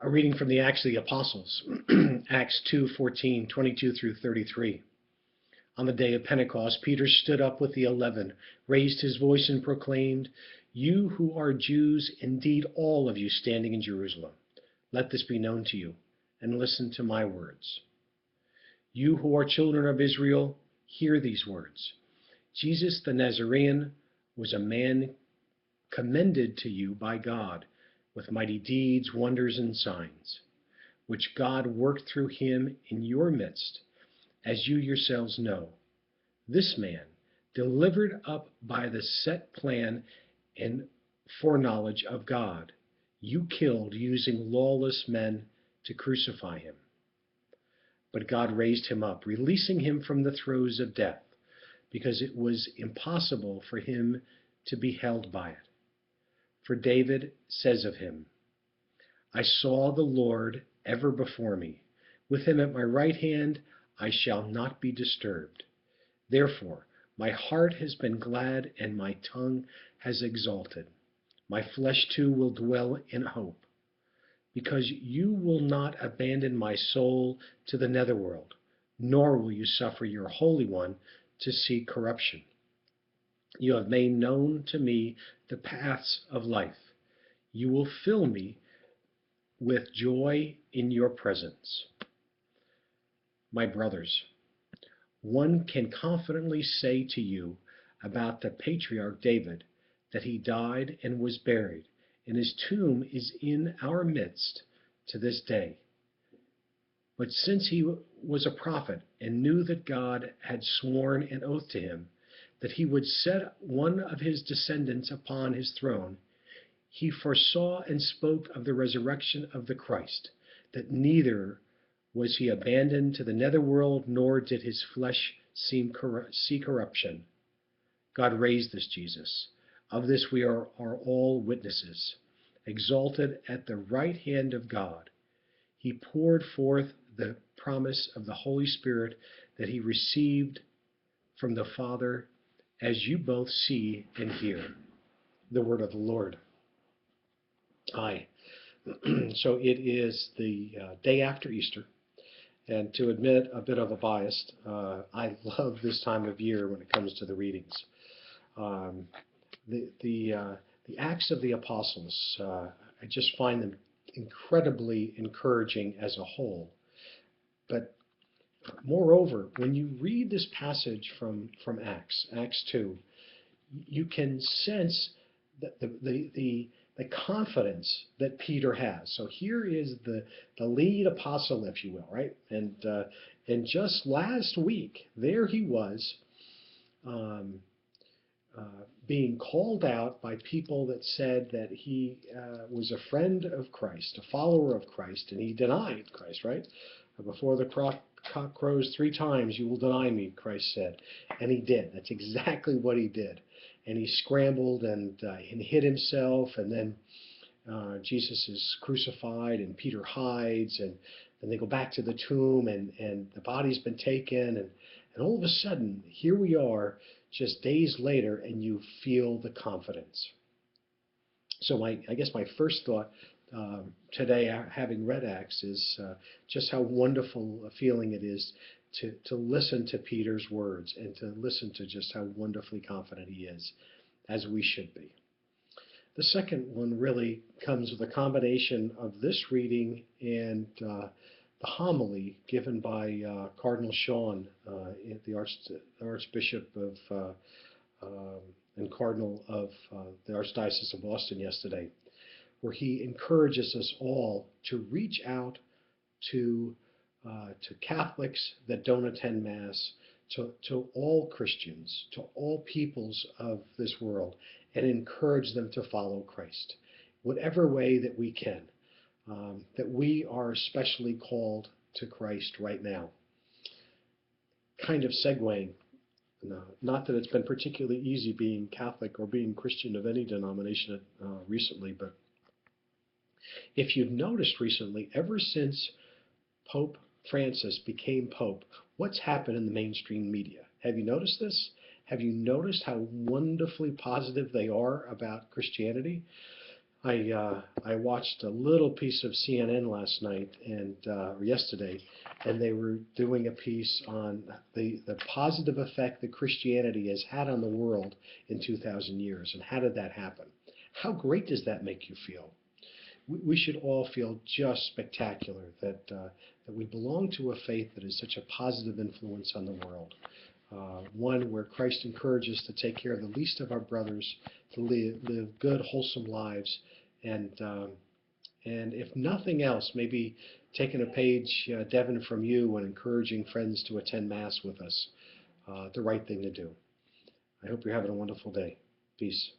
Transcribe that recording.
A reading from the Acts of the Apostles, Acts 2:14, 22 through 33. On the day of Pentecost, Peter stood up with the 11, raised his voice and proclaimed, "You who are Jews, indeed all of you standing in Jerusalem, let this be known to you, and listen to my words. You who are children of Israel, hear these words. Jesus the Nazarene was a man commended to you by God with mighty deeds, wonders, and signs, which God worked through him in your midst, as you yourselves know. This man, delivered up by the set plan and foreknowledge of God, you killed using lawless men to crucify him. But God raised him up, releasing him from the throes of death, because it was impossible for him to be held by it. For David says of him, I saw the Lord ever before me. With him at my right hand, I shall not be disturbed. Therefore, my heart has been glad and my tongue has exalted. My flesh too will dwell in hope, because you will not abandon my soul to the netherworld, nor will you suffer your Holy One to see corruption. You have made known to me the paths of life. You will fill me with joy in your presence. My brothers, one can confidently say to you about the patriarch David that he died and was buried, and his tomb is in our midst to this day. But since he was a prophet and knew that God had sworn an oath to him that he would set one of his descendants upon his throne, he foresaw and spoke of the resurrection of the Christ, that neither was he abandoned to the netherworld, nor did his flesh see corruption. God raised this Jesus. Of this we are all witnesses. Exalted at the right hand of God, he poured forth the promise of the Holy Spirit that he received from the Father, as you both see and hear. The word of the Lord. Aye. So it is the day after Easter, and to admit a bit of a bias, I love this time of year when it comes to the readings. The Acts of the Apostles, I just find them incredibly encouraging as a whole. But moreover, when you read this passage from Acts 2, you can sense that the confidence that Peter has. So here is the lead apostle, if you will, right? And just last week, there he was, being called out by people that said that he was a friend of Christ, a follower of Christ, and he denied Christ, right? Before the cock crows 3 times, you will deny me, Christ said. And he did. That's exactly what he did. And he scrambled and hid himself, and then Jesus is crucified, and Peter hides, and then they go back to the tomb, and the body's been taken, and all of a sudden, here we are, just days later, and you feel the confidence. So I guess my first thought today, having read Acts, is just how wonderful a feeling it is to listen to Peter's words and to listen to just how wonderfully confident he is, as we should be. The second one really comes with a combination of this reading and the homily given by Cardinal Shawn, the Archbishop of and Cardinal of the Archdiocese of Boston yesterday, where he encourages us all to reach out to Catholics that don't attend Mass, to all Christians, to all peoples of this world, and encourage them to follow Christ, whatever way that we can, that we are especially called to Christ right now. Kind of segueing, not that it's been particularly easy being Catholic or being Christian of any denomination recently, but if you've noticed recently, ever since Pope Francis became Pope, what's happened in the mainstream media? Have you noticed this? Have you noticed how wonderfully positive they are about Christianity? I watched a little piece of CNN last night or yesterday, and they were doing a piece on the positive effect that Christianity has had on the world in 2,000 years, and how did that happen? How great does that make you feel? We should all feel just spectacular that we belong to a faith that is such a positive influence on the world. One where Christ encourages us to take care of the least of our brothers, to live good, wholesome lives, and if nothing else, maybe taking a page, Devin, from you and encouraging friends to attend Mass with us, the right thing to do. I hope you're having a wonderful day. Peace.